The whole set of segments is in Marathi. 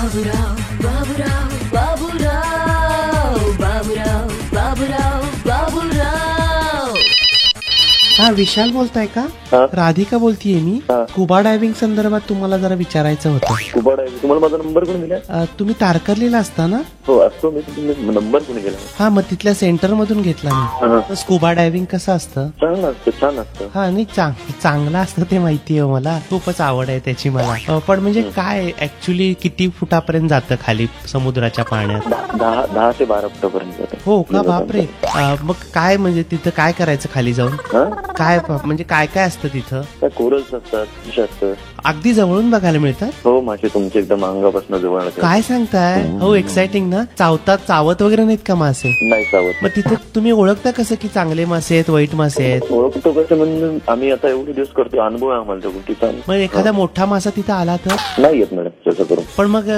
बाबूराव बाबूराव बाबूराव बाबूराव बाबूराव बाबूराव. हा विशाल बोलताय का? राधिका बोलतीये मी. स्कुबा डायव्हिंग संदर्भात तुम्हाला जरा विचारायचं होतं. स्कुबा डायव्हिंग तुम्हाला माझा नंबर कोणी दिला? तुम्ही तारकर्लीला असता ना? हो असतो मी. नंबर कोणी दिला? हा मग तिथल्या सेंटर मधून घेतला मी. स्कुबा डायव्हिंग कसं असतं? चांगलं असतं, छान असतं. हा नाही चांगलं असतं ते माहितीये मला. खूपच आवड आहे त्याची मला. पण म्हणजे काय ऍक्च्युली किती फुटापर्यंत जातं खाली समुद्राच्या पाण्यात? 10 ते 12 फुटापर्यंत जातं. हो का? बापरे. मग काय म्हणजे तिथं काय करायचं खाली जाऊन? काय म्हणजे काय काय असतं तिथं? कोरल्स असतात, फिश असतं. अगदी जवळून बघायला मिळतात? हो मासे तुमचे एकदम अंगापासून जवळ. काय सांगताय? हो एक्साइटिंग ना. चावत वगैरे नाहीत का मासे? नाही चावत. मग तिथे तुम्ही ओळखता कसं की चांगले मासे आहेत वाईट मासे आहेत? ओळखतो कसं म्हणजे आम्ही आता एवढे दिवस करतो, अनुभव आहे आम्हाला त्या गोष्टीचा. मग एखादा मोठा मासा तिथे आला तर? नाही येत मॅडम तसं करून. पण मग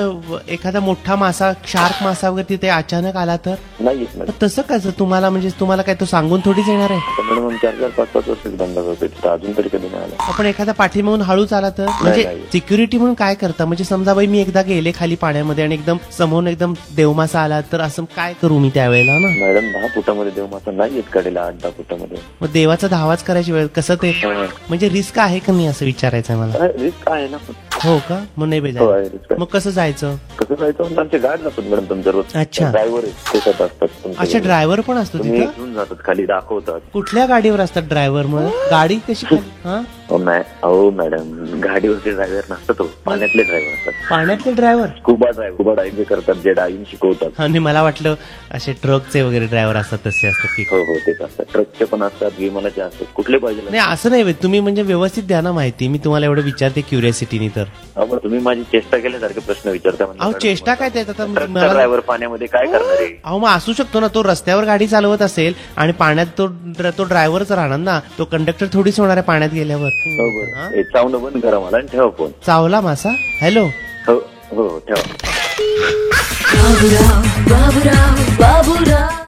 एखादा मोठा मासा, शार्क मासा वगैरे तिथे अचानक आला तर? नाही येत मॅडम. तसं कसं? तुम्हाला म्हणजे तुम्हाला काय तो सांगून थोडीच येणार आहे? मॅडम 4-5 वर्ष धंदा करतोय तिथं, अजून तरी कधी नाही आला. आपण एखादा पाठीमागून हळूच आला तर? म्हणजे सिक्युरिटी म्हणून काय करता? म्हणजे समजा बाई मी एकदा गेले खाली पाण्यामध्ये आणि एकदम समोर एकदम देवमासा आला तर असं काय करू मी त्यावेळेला ना? मॅडम 10 फुटामध्ये देवमासा नाही येत कडेला, 8-10 फुटामध्ये. मग देवाचा धावाच करायची वेळ कसं ते? म्हणजे रिस्क आहे का नाही असं विचारायचं आहे मला. रिस्क आहे ना. हो का? मग नाही हो आहे रिस्क. मग कसं जायचं? कसं जायचं? आमचे गार्ड जातात मॅडम तुमच्या रोज. अच्छा. ड्रायव्हर त्याच्यात असतात. अच्छा ड्रायव्हर पण असतो तुम्ही तिथं? घेऊन जातात, खाली दाखवतात. कुठल्या गाडीवर असतात ड्रायव्हर? मग गाडी कशी खाली? हा हो मॅडम गाडीवरचे ड्रायव्हर नसतात, तो पाण्यातले ड्रायव्हर असतात. पाण्यातले ड्रायव्हर? स्कुबा डायव्हिंग करतात, जे डायव्हिंग शिकवतात. आणि मला वाटलं असे ट्रकचे वगैरे ड्रायव्हर असतात तसे असतात की? हो तेच असतात. ट्रकचे पण असतात, विमानाचे असतात. कुठले पाहिजे? नाही असं नाही. तुम्ही म्हणजे व्यवस्थित द्या ना माहिती. मी तुम्हाला एवढं विचारते क्युरियोसिटीनी. तर तुम्ही माझी चेष्टा केल्यासारखे प्रश्न विचारता. अहो चेष्टा काय त्यात? आता मला ड्रायव्हर पाण्यामध्ये काय करणार आहे? अहो मग असू शकतो ना, तो रस्त्यावर गाडी चालवत असेल आणि पाण्यात तो ड्रायव्हरच राहणार ना. तो कंडक्टर थोडीच होणार आहे पाण्यात गेल्यावर. चावणं बंद करा मला आणि ठेवा फोन. चावला मासा? हॅलो. हो ठेवा. बाबूराव बाबूराव बाबूराव.